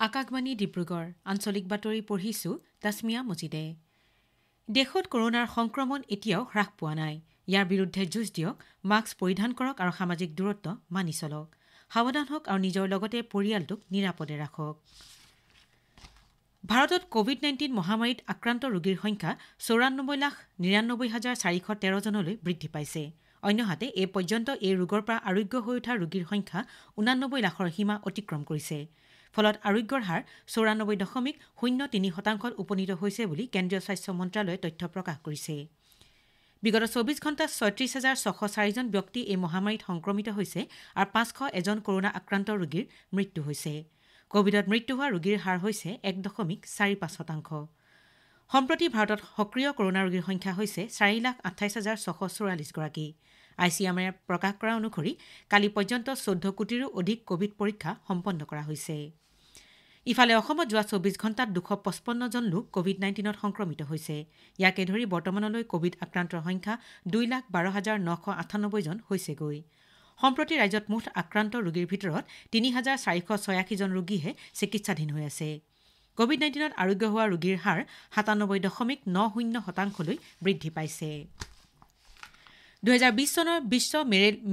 আকাশবাণী ডিব্ৰুগড় আঞ্চলিক বাতৰি পঢ়িছো তাসমিয়া মজিদে। দেশত কৰোনাৰ সংক্ৰমণ এতিয়াও হ্ৰাস পোৱা নাই। ইয়াৰ বিৰুদ্ধে যুঁজ দিয়ক, মাস্ক পৰিধান কৰক আৰু সামাজিক দূৰত্ব মানি চলক। সাৱধান হওক আৰু নিজৰ লগতে পৰিয়ালটোক নিৰাপদে ৰাখক। ভাৰতত কোভিড-19 মহামাৰীত আক্ৰান্ত ৰোগীৰ সংখ্যা 94,99,413 জনলৈ বৃদ্ধি পাইছে। অন্যহাতে এই পৰ্যন্ত এই ৰোগৰ পৰা আৰোগ্য হৈ উঠা ৰোগীৰ সংখ্যা 89 লাখৰ সীমা অতিক্ৰম কৰিছে। ফলত আৰোগ্যৰ হাৰ 94.03% উপনীত হৈছে বুলি কেন্দ্ৰীয় স্বাস্থ্য মন্ত্ৰালয়ে তথ্য প্ৰকাশ কৰিছে। বিগত 24 ঘণ্টাত 36,604 জন ব্যক্তি এই মহামাৰীত সংক্ৰমিত হৈছে আৰু 501 কৰোনা আক্ৰান্ত ৰোগীৰ মৃত্যু হৈছে। কোভিডত মৃত্যু হোৱা ৰোগীৰ হাৰ হৈছে 1.45%। সম্প্ৰতি ভাৰতত সক্ৰিয় কৰোনা ৰোগীৰ সংখ্যা হৈছে 4,28,644 গৰাকী। ICMR প্ৰকাশ কৰা অনুসৰি কালি পৰ্যন্ত 14 কোটিৰো অধিক কোভিড পৰীক্ষা সম্পন্ন কৰা হৈছে। ইফালে অসমত যোৱা 24 ঘণ্টাত 255 জন লোক কোভিড-19ত সংক্ৰমিত হৈছে। ইয়াকে ধৰি বৰ্তমানলৈ কোভিড আক্ৰান্তৰ সংখ্যা 2,12,998 জন হৈছেগৈ। সম্প্ৰতি ৰাজ্যত মুঠ আক্ৰান্ত ৰোগীৰ ভিতৰত 3,486 জন ৰোগীহে চিকিৎসাধীন হৈ আছে। কোভিড-19ত আৰোগ্য হোৱা ৰোগীৰ হাৰ 97.90% বৃদ্ধি পাইছে। 2020 চনৰ বিশ্ব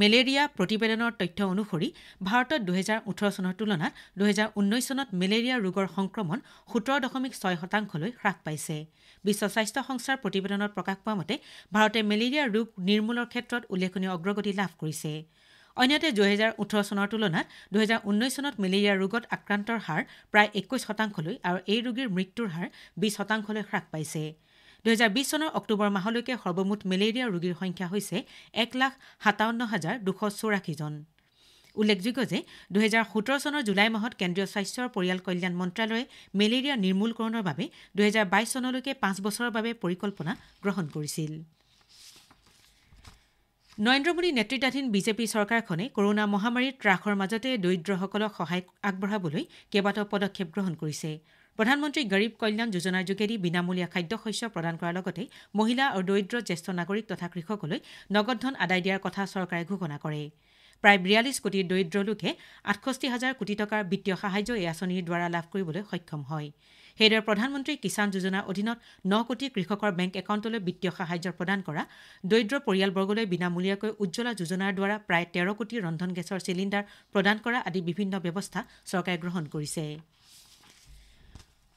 মেলেৰিয়া প্ৰতিবেদনৰ তথ্য অনুসৰি ভাৰতত 2018 চনৰ তুলনাত 2019 চনত মেলেৰিয়া ৰোগৰ সংক্ৰমণ 17.6%লৈ হ্ৰাস পাইছে। বিশ্ব স্বাস্থ্য সংস্থাৰ প্ৰতিবেদনত প্ৰকাশ পোৱা মতে ভাৰতে মেলেৰিয়া ৰোগ নিৰ্মূলৰ ক্ষেত্ৰত উল্লেখনীয় অগ্ৰগতি লাভ কৰিছে। অন্যহাতে 2018 চনৰ তুলনাত 2019 চনত মেলেৰিয়া ৰোগত আক্ৰান্তৰ হাৰ প্ৰায় 21%লৈ আৰু এই ৰোগীৰ মৃত্যুৰ হাৰ 20%লৈ হ্ৰাস পাইছে। 2020 চনৰ অক্টোবৰ মাহলৈকে সৰ্বমুঠ মেলেৰিয়া ৰোগীৰ সংখ্যা হৈছে 1,57,284 জন। উল্লেখযোগ্য যে 2017 চনৰ জুলাই মাহত কেন্দ্ৰীয় স্বাস্থ্য আৰু পৰিয়াল কল্যাণ মন্ত্ৰালয়ে মেলেৰিয়া নিৰ্মূলকৰণৰ বাবে 2022 চনলৈকে 5 বছৰৰ বাবে পৰিকল্পনা গ্ৰহণ কৰিছিল। নৰেন্দ্ৰ মোদী নেতৃত্বাধীন বিজেপি চৰকাৰখনে কৰোনা মহামাৰীৰ ত্ৰাসৰ মাজতে দৰিদ্ৰসকলক সহায় আগবঢ়াবলৈ কেইবাটাও পদক্ষেপ গ্ৰহণ কৰিছে। প্ৰধানমন্ত্ৰী গৰীব কল্যাণ যোজনাৰ যোগেদি বিনামূলীয়া খাদ্যশস্য প্ৰদান কৰাৰ লগতে মহিলা আৰু দৰিদ্ৰ জ্যেষ্ঠ নাগৰিক তথা কৃষকলৈ নগদ ধন আদায় দিয়াৰ কথা চৰকাৰে ঘোষণা কৰে। প্ৰায় 42 কোটি দৰিদ্ৰ লোকে 68,000 কোটি টকাৰ বিত্তীয় সাহায্য এই আঁচনিৰ দ্বাৰা লাভ কৰিবলৈ সক্ষম হয়। সেইদৰে প্ৰধানমন্ত্ৰী কিষাণ যোজনাৰ অধীনত 9 কোটি কৃষকৰ বেংক একাউণ্টলৈ বিত্তীয় সাহায্য প্ৰদান কৰা, দৰিদ্ৰ পৰিয়ালবৰ্গলৈ বিনামূলীয়াকৈ উজ্জ্বলা যোজনাৰ দ্বাৰা প্ৰায় 13 কোটি ৰন্ধন গেছৰ চিলিণ্ডাৰ প্ৰদান কৰা আদি বিভিন্ন ব্যৱস্থা চৰকাৰে গ্ৰহণ কৰিছে।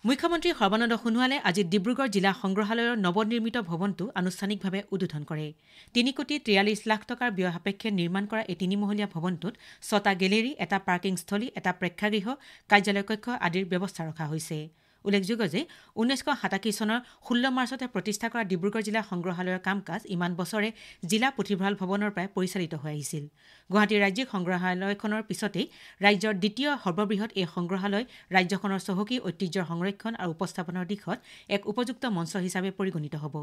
মুখ্যমন্ত্ৰী সৰ্বানন্দ সোণোৱালে আজি ডিব্ৰুগড় জিলা সংগ্ৰহালয়ৰ নৱনিৰ্মিত ভৱনটো আনুষ্ঠানিকভাৱে উদ্বোধন কৰে। 3,43 লাখ টকাৰ ব্যয় সাপেক্ষে নিৰ্মাণ কৰা এই তিনিমহলীয়া ভৱনটোত 6টা গেলেৰী, এটা পাৰ্কিং স্থলী, এটা প্ৰেক্ষাগৃহ, কাৰ্যালয় কক্ষ আদিৰ ব্যৱস্থা ৰখা হৈছে। উল্লেখযোগ্য যে 1987 চনৰ 16 মাৰ্চতে প্ৰতিষ্ঠা কৰা ডিব্ৰুগড় জিলা সংগ্ৰহালয়ৰ কাম কাজ ইমান বছৰে জিলা পুথিভঁৰাল ভৱনৰ পৰাই পৰিচালিত হৈ আহিছিল। গুৱাহাটীৰ ৰাজ্যিক সংগ্ৰহালয়খনৰ পিছতেই ৰাজ্যৰ দ্বিতীয় সৰ্ববৃহৎ এই সংগ্ৰহালয় ৰাজ্যখনৰ চহকী ঐতিহ্যৰ সংৰক্ষণ আৰু উপস্থাপনৰ দিশত এক উপযুক্ত মঞ্চ হিচাপে পৰিগণিত হ'ব।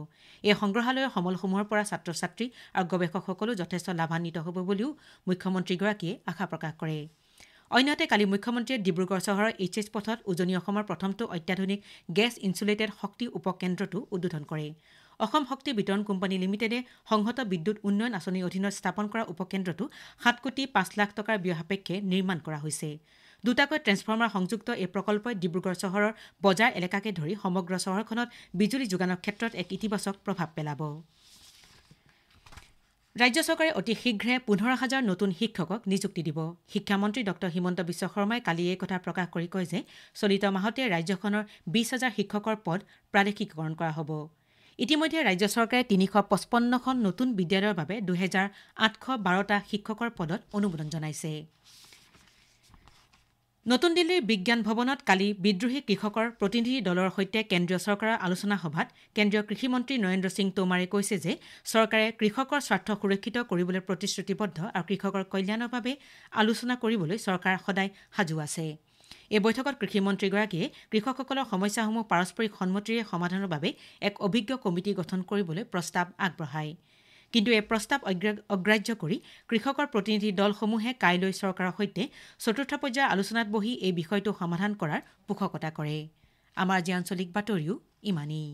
এই সংগ্ৰহালয়ৰ সমলসমূহৰ পৰা ছাত্ৰ ছাত্ৰী আৰু গৱেষকসকলো যথেষ্ট লাভান্বিত হ'ব বুলিও মুখ্যমন্ত্ৰীগৰাকীয়ে আশা প্ৰকাশ কৰে। অন্যহাতে কালি মুখ্যমন্ত্ৰীয়ে ডিব্ৰুগড় চহৰৰ HH পথত উজনি অসমৰ প্ৰথমটো অত্যাধুনিক গেছ ইনচুলেটেড শক্তি উপকেন্দ্ৰটো উদ্বোধন কৰে। অসম শক্তি বিতৰণ কোম্পানী লিমিটেডে সংহত বিদ্যুৎ উন্নয়ন আঁচনিৰ অধীনত স্থাপন কৰা উপকেন্দ্ৰটো 7,05 লাখ টকাৰ ব্যয় সাপেক্ষে নিৰ্মাণ কৰা হৈছে। দুটাকৈ ট্ৰেন্সফৰ্মাৰ সংযুক্ত এই প্ৰকল্পই ডিব্ৰুগড় চহৰৰ বজাৰ এলেকাকে ধৰি সমগ্ৰ চহৰখনত বিজুলী যোগানৰ ক্ষেত্ৰত এক ইতিবাচক প্ৰভাৱ পেলাব। ৰাজ্য চৰকাৰে অতি শীঘ্ৰে 15,000 নতুন শিক্ষকক নিযুক্তি দিব। শিক্ষামন্ত্ৰী ড হিমন্ত বিশ্ব শৰ্মাই কালি এই কথা প্ৰকাশ কৰি কয় যে চলিত মাহতে ৰাজ্যখনৰ 20,000 শিক্ষকৰ পদ প্ৰাদেশিকীকৰণ কৰা হ'ব। ইতিমধ্যে ৰাজ্য চৰকাৰে 355খন নতুন বিদ্যালয়ৰ বাবে 2,812টা শিক্ষকৰ পদত অনুমোদন জনাইছে। নতুন দিল্লীৰ বিজ্ঞান ভৱনত কালি বিদ্ৰোহী কৃষকৰ প্ৰতিনিধি দলৰ সৈতে কেন্দ্ৰীয় চৰকাৰৰ আলোচনা সভাত কেন্দ্ৰীয় কৃষিমন্ত্ৰী নৰেন্দ্ৰ সিং টোমাৰে কৈছে যে চৰকাৰে কৃষকৰ স্বাৰ্থ সুৰক্ষিত কৰিবলৈ প্ৰতিশ্ৰুতিবদ্ধ আৰু কৃষকৰ কল্যাণৰ বাবে আলোচনা কৰিবলৈ চৰকাৰ সদায় সাজু আছে। এই বৈঠকত কৃষিমন্ত্ৰীগৰাকীয়ে কৃষকসকলৰ সমস্যাসমূহ পাৰস্পৰিক সন্মতিৰে সমাধানৰ বাবে এক অভিজ্ঞ কমিটি গঠন কৰিবলৈ প্ৰস্তাৱ আগবঢ়ায়। কিন্তু এই প্ৰস্তাৱ অগ্ৰাহ্য কৰি কৃষকৰ প্ৰতিনিধি দলসমূহে কাইলৈ চৰকাৰৰ সৈতে চতুৰ্থ পৰ্যায়ৰ আলোচনাত বহি এই বিষয়টো সমাধান কৰাৰ পোষকতা কৰে। আমাৰ আজি আঞ্চলিক বাতৰিও ইমানেই।